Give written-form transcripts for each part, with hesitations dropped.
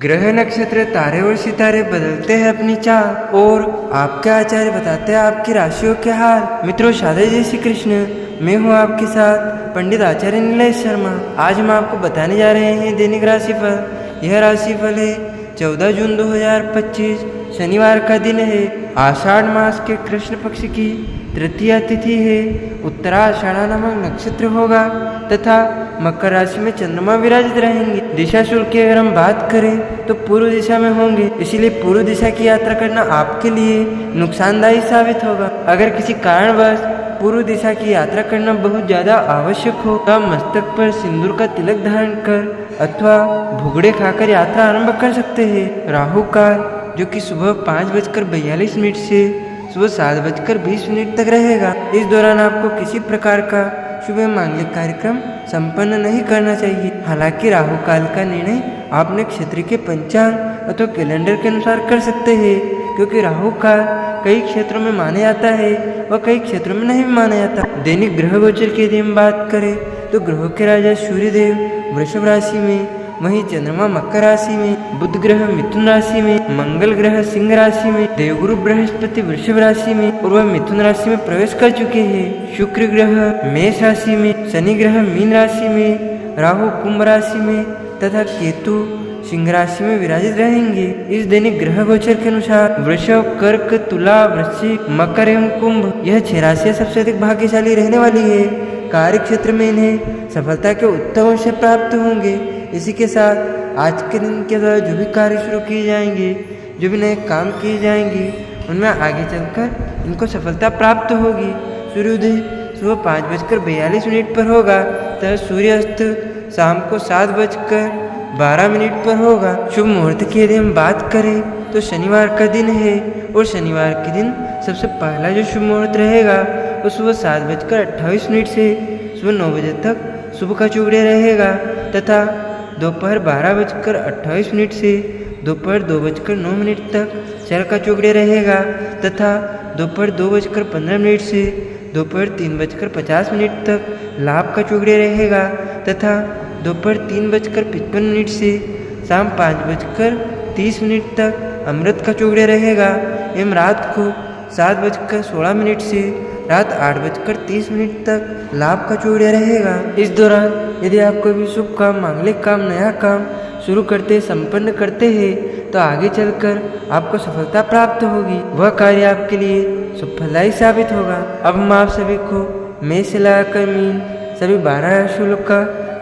ग्रह नक्षत्र तारे और सितारे बदलते हैं अपनी चाल और आपके आचार्य बताते हैं आपकी राशियों के हाल। मित्रों, शादी जय श्री कृष्ण। मैं हूँ आपके साथ पंडित आचार्य नीलेश शर्मा। आज हम आपको बताने जा रहे हैं दैनिक राशिफल। यह राशिफल है 14 जून 2025, शनिवार का दिन है। आषाढ़ मास के कृष्ण पक्ष की तृतीया तिथि है। उत्तराषाढ़ा नामक नक्षत्र होगा तथा मकर राशि में चंद्रमा विराजित रहेंगे। दिशा शुल्क की अगर हम बात करें तो पूर्व दिशा में होंगे, इसीलिए पूर्व दिशा की यात्रा करना आपके लिए नुकसानदायी साबित होगा। अगर किसी कारणवश पूर्व दिशा की यात्रा करना बहुत ज्यादा आवश्यक हो तो आप मस्तक पर सिंदूर का तिलक धारण कर अथवा भुगड़े खाकर यात्रा आरंभ कर सकते हैं। राहु काल जो कि सुबह 5:42 से सुबह 7:20 तक रहेगा। इस दौरान आपको किसी प्रकार का शुभ मांगलिक कार्यक्रम संपन्न नहीं करना चाहिए। हालांकि राहु काल का निर्णय आप नक्षत्र के पंचांग अथवा कैलेंडर के अनुसार कर सकते हैं, क्योंकि राहु काल कई क्षेत्रों में माना जाता है और कई क्षेत्रों में नहीं माना जाता। दैनिक ग्रह गोचर की यदि हम बात करें तो ग्रहों के राजा सूर्यदेव वृषभ राशि में, वहीं चंद्रमा मकर राशि में, बुध ग्रह मिथुन राशि में, मंगल ग्रह सिंह राशि में, देवगुरु बृहस्पति वृषभ राशि में और वह मिथुन राशि में प्रवेश कर चुके हैं। शुक्र ग्रह मेष राशि में, शनि ग्रह मीन राशि में, राहु कुंभ राशि में तथा केतु सिंह राशि में विराजित रहेंगे। इस दैनिक ग्रह गोचर के अनुसार वृषभ, कर्क, तुला, वृश्चिक, मकर एवं कुंभ यह 6 राशियां सबसे अधिक भाग्यशाली रहने वाली है। कार्य क्षेत्र में इन्हें सफलता के उत्तम अवसर प्राप्त होंगे। इसी के साथ आज के दिन के द्वारा जो भी कार्य शुरू किए जाएंगे, जो भी नए काम किए जाएंगे, उनमें आगे चलकर इनको सफलता प्राप्त होगी। सूर्योदय सुबह 5:42 पर होगा तथा सूर्यास्त शाम को 7:12 पर होगा। शुभ मुहूर्त की यदि हम बात करें तो शनिवार का दिन है और शनिवार के दिन सबसे पहला जो शुभ मुहूर्त रहेगा वो सुबह 7:28 से सुबह 9 बजे तक सुबह का चौगड़िया रहेगा तथा दोपहर 12:28 से दोपहर 2:09 तक शर का चौगड़िया रहेगा तथा दोपहर 2:15 से दोपहर 3:50 तक लाभ का चौगड़िया रहेगा तथा दोपहर 3:55 से शाम 5:30 तक अमृत का चौगड़िया रहेगा एवं रात को 7:16 से रात 8:30 तक लाभ का चौगड़िया रहेगा। इस दौरान यदि आप कोई भी शुभ काम, मांगलिक काम, नया काम शुरू करते, संपन्न करते हैं तो आगे चलकर आपको सफलता प्राप्त होगी। वह कार्य आपके लिए सुफलदायी साबित होगा। अब हम आप सभी को मेष से लगाकर मीन सभी 12 राशियों का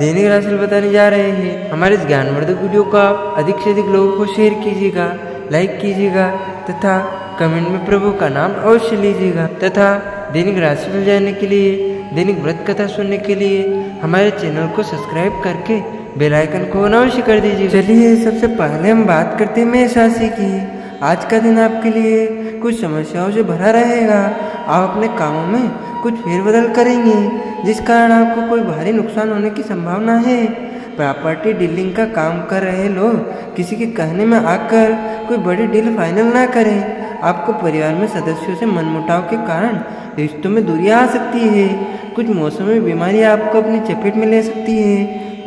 दैनिक राशिफल बताने जा रहे हैं। हमारे इस ज्ञानवर्धक वीडियो को आप अधिक से अधिक लोगों को शेयर कीजिएगा, लाइक कीजिएगा तथा कमेंट में प्रभु का नाम अवश्य लीजिएगा तथा दैनिक राशिफल जानने के लिए, दैनिक व्रत कथा सुनने के लिए हमारे चैनल को सब्सक्राइब करके बेल आइकन को अवश्य कर दीजिए। चलिए सबसे पहले हम बात करते हैं मेष राशि की। आज का दिन आपके लिए कुछ समस्याओं से भरा रहेगा। आप अपने कामों में कुछ फेरबदल करेंगे जिस कारण आपको कोई भारी नुकसान होने की संभावना है। प्रॉपर्टी डीलिंग का काम कर रहे लोग किसी के कहने में आकर कोई बड़ी डील फाइनल ना करें। आपको परिवार में सदस्यों से मनमुटाव के कारण रिश्तों में दूरियां आ सकती है। कुछ मौसमी बीमारी आपको अपनी चपेट में ले सकती है,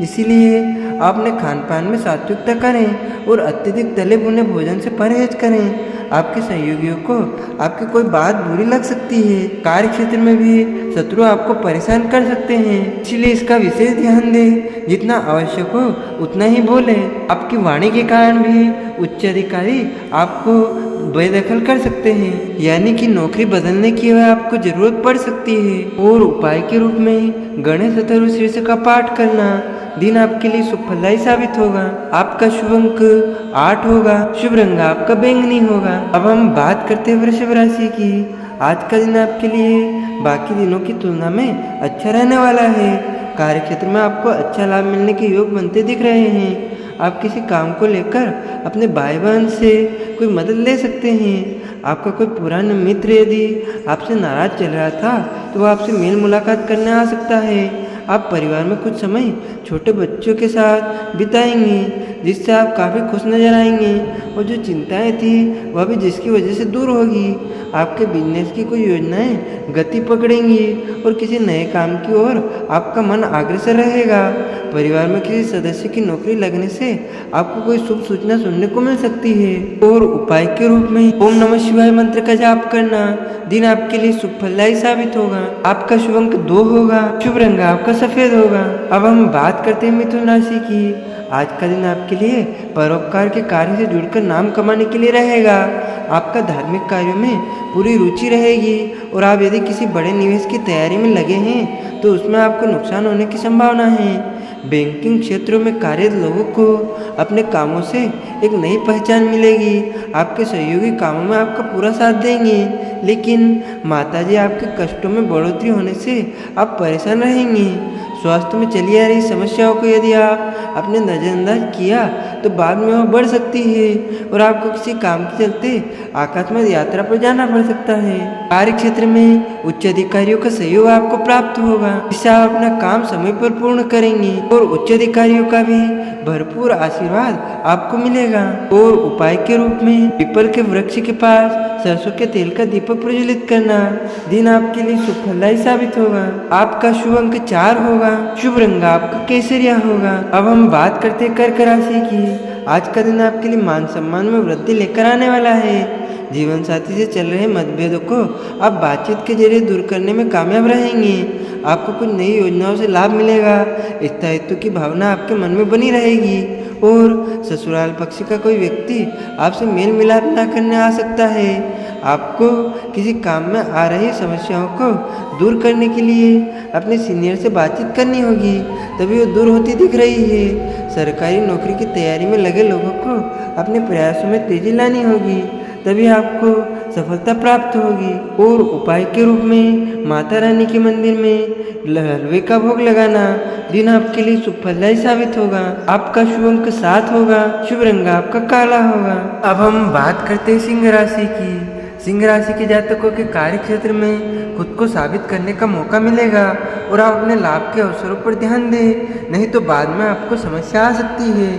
इसीलिए आप अपने खान पान में सात्विकता करें और अत्यधिक तले भुने भोजन से परहेज करें। आपके सहयोगियों को आपकी कोई बात बुरी लग सकती है। कार्य क्षेत्र में भी शत्रु आपको परेशान कर सकते हैं, इसलिए इसका विशेष ध्यान दें। जितना आवश्यक हो उतना ही बोले। आपकी वाणी के कारण भी उच्च अधिकारी आपको बेदखल कर सकते हैं, यानी कि नौकरी बदलने की आपको जरूरत पड़ सकती है। और उपाय के रूप में गणेश चतुर्थी शीर्ष का पाठ करना दिन आपके लिए सुफलदायी साबित होगा। आपका शुभ अंक 8 होगा। शुभ रंग आपका बैंगनी होगा। अब हम बात करते हैं वृषभ राशि की। आज का दिन आपके लिए बाकी दिनों की तुलना में अच्छा रहने वाला है। कार्य क्षेत्र में आपको अच्छा लाभ मिलने के योग बनते दिख रहे हैं। आप किसी काम को लेकर अपने भाई बहन से कोई मदद ले सकते हैं। आपका कोई पुराना मित्र यदि आपसे नाराज चल रहा था तो वो आपसे मेल मुलाकात करने आ सकता है। आप परिवार में कुछ समय छोटे बच्चों के साथ बिताएंगे, जिससे आप काफ़ी खुश नजर आएंगे और जो चिंताएं थी वह भी जिसकी वजह से दूर होगी। आपके बिजनेस की कोई योजनाएं गति पकड़ेंगी और किसी नए काम की ओर आपका मन अग्रसर रहेगा। परिवार में किसी सदस्य की नौकरी लगने से आपको कोई शुभ सूचना सुनने को मिल सकती है। और उपाय के रूप में ओम नमः शिवाय मंत्र का जाप करना दिन आपके लिए शुभ फलदायी साबित होगा। आपका शुभ अंक 2 होगा, शुभ रंग आपका सफेद होगा। अब हम बात करते हैं मिथुन राशि की। आज का दिन आपके लिए परोपकार के कार्य से जुड़कर नाम कमाने के लिए रहेगा। आपका धार्मिक कार्यों में पूरी रुचि रहेगी और आप यदि किसी बड़े निवेश की तैयारी में लगे हैं तो उसमें आपको नुकसान होने की संभावना है। बैंकिंग क्षेत्रों में कार्यरत लोगों को अपने कामों से एक नई पहचान मिलेगी। आपके सहयोगी कामों में आपका पूरा साथ देंगे, लेकिन माताजी आपके कष्टों में बढ़ोतरी होने से आप परेशान रहेंगे। स्वास्थ्य में चली आ रही समस्याओं को यदि आप अपने नज़रअंदाज किया तो बाद में वह बढ़ सकती है और आपको किसी काम के चलते आकस्मिक यात्रा पर जाना पड़ सकता है। कार्य क्षेत्र में उच्च अधिकारियों का सहयोग आपको प्राप्त होगा, जिससे आप अपना काम समय पर पूर्ण करेंगे और उच्च अधिकारियों का भी भरपूर आशीर्वाद आपको मिलेगा। और उपाय के रूप में पीपल के वृक्ष के पास सरसों के तेल का दीपक प्रज्वलित करना दिन आपके लिए शुभ फलदायी साबित होगा। आपका शुभ अंक 4 होगा, शुभ रंग आपका केसरिया होगा। अब हम बात करते हैं कर्क राशि की। आज का दिन आपके लिए मान सम्मान में वृद्धि लेकर आने वाला है। जीवन साथी से चल रहे मतभेदों को आप बातचीत के जरिए दूर करने में कामयाब रहेंगे। आपको कुछ नई योजनाओं से लाभ मिलेगा। स्थायित्व की भावना आपके मन में बनी रहेगी और ससुराल पक्ष का कोई व्यक्ति आपसे मेल मिलाप न करने आ सकता है। आपको किसी काम में आ रही समस्याओं को दूर करने के लिए अपने सीनियर से बातचीत करनी होगी, तभी वो दूर होती दिख रही है। सरकारी नौकरी की तैयारी में लगे लोगों को अपने प्रयासों में तेजी लानी होगी, तभी आपको सफलता प्राप्त होगी। और उपाय के रूप में माता रानी के मंदिर में हलवे का भोग लगाना दिन आपके लिए शुभ फलदायी साबित होगा। आपका शुभ अंक 7 होगा, शुभ रंग आपका काला होगा। अब हम बात करते हैं सिंह राशि की। सिंह राशि के जातकों के कार्य क्षेत्र में खुद को साबित करने का मौका मिलेगा और आप अपने लाभ के अवसरों पर ध्यान दें, नहीं तो बाद में आपको समस्या आ सकती है।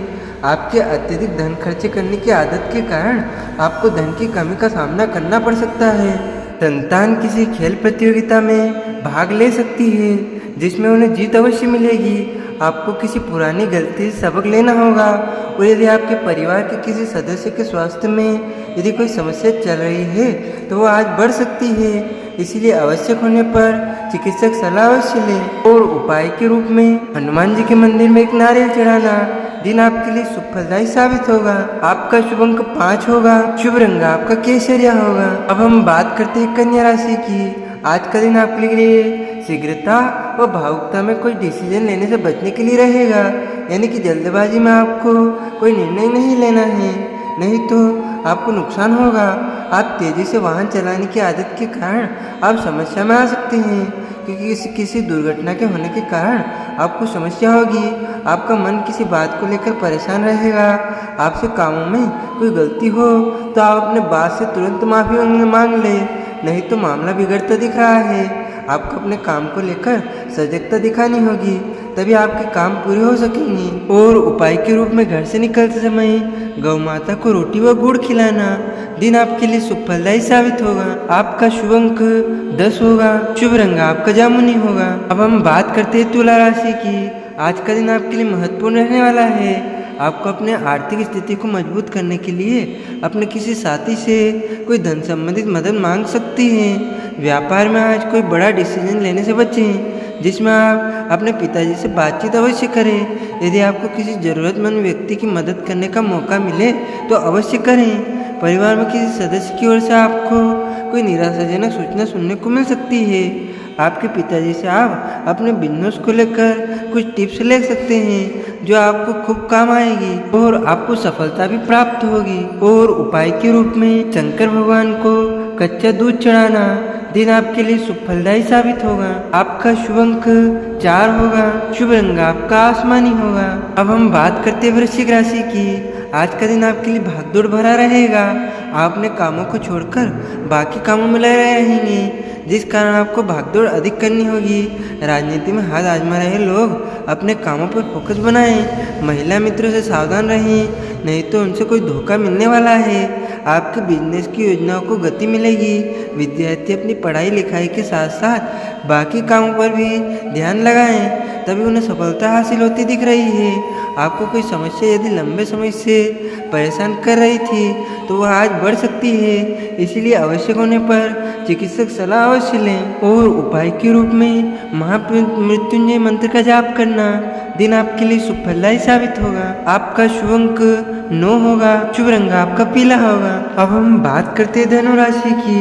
आपके अत्यधिक धन खर्च करने की आदत के कारण आपको धन की कमी का सामना करना पड़ सकता है। संतान किसी खेल प्रतियोगिता में भाग ले सकती है, जिसमें उन्हें जीत अवश्य मिलेगी। आपको किसी पुरानी गलती से सबक लेना होगा और यदि आपके परिवार के किसी सदस्य के स्वास्थ्य में यदि कोई समस्या चल रही है तो वो आज बढ़ सकती है, इसीलिए आवश्यक होने पर चिकित्सक सलाह अवश्य लें। और उपाय के रूप में हनुमान जी के मंदिर में एक नारियल चढ़ाना दिन आपके लिए शुभ फलदायी साबित होगा। आपका शुभ अंक 5 होगा, शुभ रंग आपका केसरिया होगा। अब हम बात करते हैं कन्या राशि की। आज का दिन आपके लिए शीघ्रता व भावुकता में कोई डिसीजन लेने से बचने के लिए रहेगा, यानी कि जल्दबाजी में आपको कोई निर्णय नहीं लेना है, नहीं तो आपको नुकसान होगा। आप तेजी से वाहन चलाने की आदत के कारण आप समस्या में आ सकते हैं, क्योंकि किसी दुर्घटना के होने के कारण आपको समस्या होगी। आपका मन किसी बात को लेकर परेशान रहेगा। आपसे कामों में कोई गलती हो तो आप अपने बात से तुरंत माफ़ी मांग ले, नहीं तो मामला बिगड़ता दिख रहा है। आपको अपने काम को लेकर सजगता दिखानी होगी, तभी आपके काम पूरे हो सकेंगे। और उपाय के रूप में घर से निकलते समय गौ माता को रोटी व गुड़ खिलाना दिन आपके लिए शुभ फलदायी साबित होगा। आपका शुभ अंक 10 होगा, शुभ रंग आपका जामुनी होगा। अब हम बात करते हैं तुला राशि की। आज का दिन आपके लिए महत्वपूर्ण रहने वाला है। आपको अपने आर्थिक स्थिति को मजबूत करने के लिए अपने किसी साथी से कोई धन संबंधित मदद मांग सकती हैं। व्यापार में आज कोई बड़ा डिसीजन लेने से बचें, जिसमें आप अपने पिताजी से बातचीत अवश्य करें। यदि आपको किसी ज़रूरतमंद व्यक्ति की मदद करने का मौका मिले तो अवश्य करें। परिवार में किसी सदस्य की ओर से आपको कोई निराशाजनक सूचना सुनने को मिल सकती है। आपके पिताजी से आप अपने बिजनेस को लेकर कुछ टिप्स ले सकते हैं, जो आपको खूब काम आएगी और आपको सफलता भी प्राप्त होगी। और उपाय के रूप में शंकर भगवान को कच्चा दूध चढ़ाना दिन आपके लिए शुभ फलदायी साबित होगा। आपका शुभ अंक 4 होगा, शुभ रंग आपका आसमानी होगा। अब हम बात करते हैं वृश्चिक राशि की। आज का दिन आपके लिए भागदौड़ भरा रहेगा। आप अपने कामों को छोड़कर बाकी कामों में लगे रहेंगे, जिस कारण आपको भागदौड़ अधिक करनी होगी। राजनीति में हाथ आजमा रहे लोग अपने कामों पर फोकस बनाएं। महिला मित्रों से सावधान रहें, नहीं तो उनसे कोई धोखा मिलने वाला है। आपके बिजनेस की योजनाओं को गति मिलेगी। विद्यार्थी अपनी पढ़ाई लिखाई के साथ साथ बाकी कामों पर भी ध्यान लगाएं, तभी उन्हें सफलता हासिल होती दिख रही है। आपको कोई समस्या यदि लंबे समय से परेशान कर रही थी तो वह आज बढ़ सकती है, इसीलिए आवश्यक होने पर चिकित्सक सलाह अवश्य लें। और उपाय के रूप में महामृत्युंजय मंत्र का जाप करना दिन आपके लिए सुफलदायी साबित होगा। आपका शुभ अंक 9 होगा, शुभ रंग आपका पीला होगा। अब हम बात करते हैं धनु राशि की।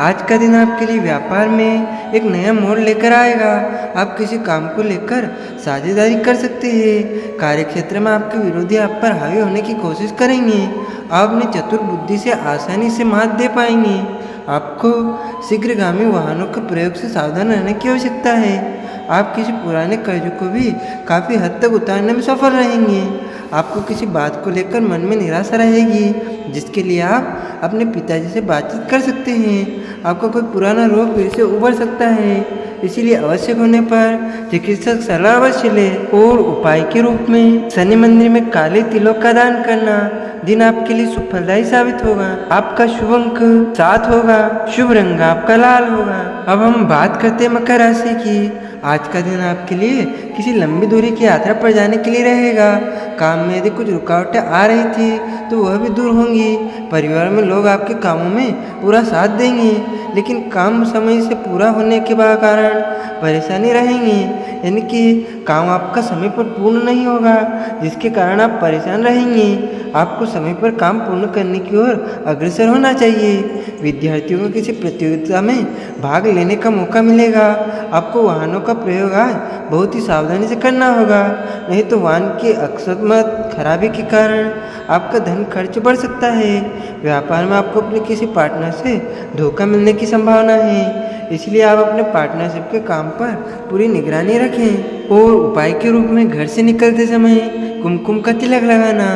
आज का दिन आपके लिए व्यापार में एक नया मोड़ लेकर आएगा। आप किसी काम को लेकर साझेदारी कर सकते हैं। कार्यक्षेत्र में आपके विरोधी आप पर हावी होने की कोशिश करेंगे। आप अपनी चतुर बुद्धि से आसानी से मात दे पाएंगे। आपको शीघ्रगामी वाहनों के प्रयोग से सावधान रहने की आवश्यकता है। आप किसी पुराने कर्ज को भी काफ़ी हद तक उतारने में सफल रहेंगे। आपको किसी बात को लेकर मन में निराशा रहेगी, जिसके लिए आप अपने पिताजी से बातचीत कर सकते हैं। आपका कोई पुराना रोग फिर से उभर सकता है, इसीलिए आवश्यक होने पर चिकित्सक सलाह अवश्य ले। और उपाय के रूप में शनि मंदिर में काले तिलों का दान करना दिन आपके लिए सुफलदायी साबित होगा। आपका शुभ अंक 7 होगा, शुभ रंग आपका लाल होगा। अब हम बात करते हैं मकर राशि की। आज का दिन आपके लिए किसी लंबी दूरी की यात्रा पर जाने के लिए रहेगा। काम में यदि कुछ रुकावटें आ रही थी तो वह भी दूर होंगी। परिवार में लोग आपके कामों में पूरा साथ देंगे, लेकिन काम समय से पूरा होने के कारण परेशानी रहेंगी, यानी कि काम आपका समय पर पूर्ण नहीं होगा, जिसके कारण आप परेशान रहेंगे। आपको समय पर काम पूर्ण करने की ओर अग्रसर होना चाहिए। विद्यार्थियों को किसी प्रतियोगिता में भाग लेने का मौका मिलेगा। आपको वाहनों का प्रयोग आज बहुत ही सावधानी से करना होगा, नहीं तो वाहन की अकस्मात खराबी के कारण आपका धन खर्च बढ़ सकता है। व्यापार में आपको अपने किसी पार्टनर से धोखा मिलने की संभावना है, इसलिए आप अपने पार्टनरशिप के काम पर पूरी निगरानी रखें। और उपाय के रूप में घर से निकलते समय कुमकुम का तिलक लगाना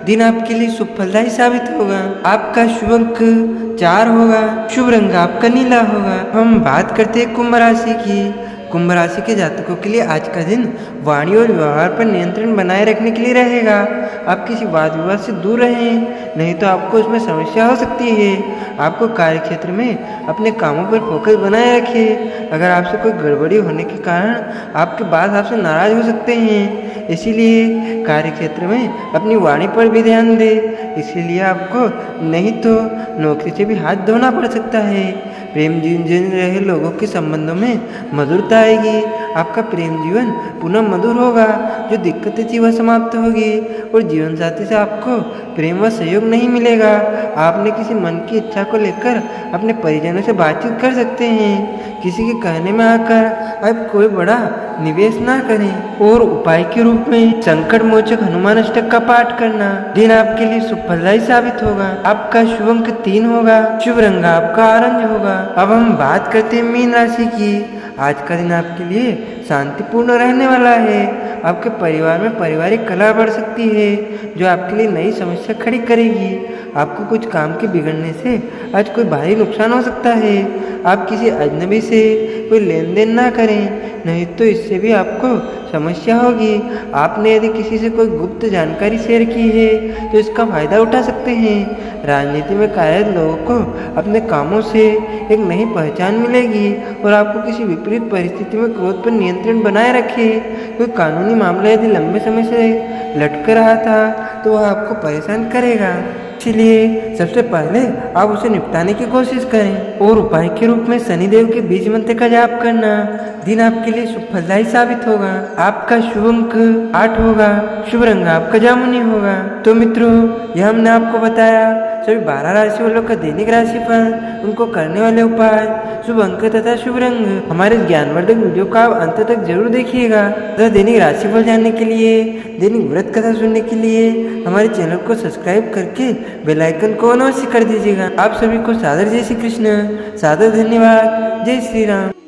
दिन आपके लिए सुफलदायी साबित होगा। आपका शुभ अंक 4 होगा, शुभ रंग आपका नीला होगा। हम बात करते हैं कुंभ राशि की। कुंभ राशि के जातकों के लिए आज का दिन वाणी और व्यवहार पर नियंत्रण बनाए रखने के लिए रहेगा। आप किसी वाद विवाद से दूर रहें, नहीं तो आपको उसमें समस्या हो सकती है। आपको कार्यक्षेत्र में अपने कामों पर फोकस बनाए रखें। अगर आपसे कोई गड़बड़ी होने के कारण आपके बात आपसे नाराज हो सकते हैं, इसीलिए कार्यक्षेत्र में अपनी वाणी पर भी ध्यान दें। इसीलिए आपको नहीं तो नौकरी से भी हाथ धोना पड़ सकता है। प्रेम जीवन रहे लोगों के संबंधों में मधुरता आएगी। आपका प्रेम जीवन पुनः मधुर होगा। जो दिक्कतें थी वह समाप्त होगी और जीवन साथी से आपको प्रेम व सहयोग नहीं मिलेगा। आपने किसी मन की इच्छा को लेकर अपने परिजनों से बातचीत कर सकते हैं। किसी के कहने में आकर आप कोई बड़ा निवेश ना करें। और उपाय के रूप में संकट मोचक हनुमान अष्टक का पाठ करना दिन आपके लिए सुफलदायी साबित होगा। आपका शुभ अंक 3 होगा, शुभ रंग आपका ऑरेंज होगा। अब हम बात करते हैं मीन राशि की। आज का दिन आपके लिए शांतिपूर्ण रहने वाला है। आपके परिवार में पारिवारिक कलह बढ़ सकती है, जो आपके लिए नई समस्या खड़ी करेगी। आपको कुछ काम के बिगड़ने से आज कोई भारी नुकसान हो सकता है। आप किसी अजनबी से कोई लेन देन ना करें, नहीं तो इससे भी आपको समस्या होगी। आपने यदि किसी से कोई गुप्त जानकारी शेयर की है तो इसका फायदा उठा सकते हैं। राजनीति में कार्यरत लोगों को अपने कामों से एक नई पहचान मिलेगी और आपको किसी विपरीत परिस्थिति में क्रोध पर नियंत्रण बनाए रखे। कोई कानूनी मामला यदि लंबे समय से लटक रहा था तो वह आपको परेशान करेगा, इसलिए सबसे पहले आप उसे निपटाने की कोशिश करें। और उपाय के रूप में शनिदेव के बीज मंत्र का जाप करना दिन आपके लिए सुफलदायी साबित होगा। आपका शुभ अंक 8 होगा, शुभ रंग आपका जामुनी होगा। तो मित्रों, यह हमने आपको बताया सभी 12 राशि वालों का दैनिक राशि पर उनको करने वाले उपाय, शुभ अंक तथा शुभ रंग। हमारे ज्ञानवर्धक वीडियो को आप अंत तक जरूर देखिएगा तथा दैनिक राशिफल जानने के लिए, दैनिक व्रत कथा सुनने के लिए हमारे चैनल को सब्सक्राइब करके बेल आइकन को अवश्य कर दीजिएगा। आप सभी को सादर जय श्री कृष्ण, सादर धन्यवाद। जय श्री राम।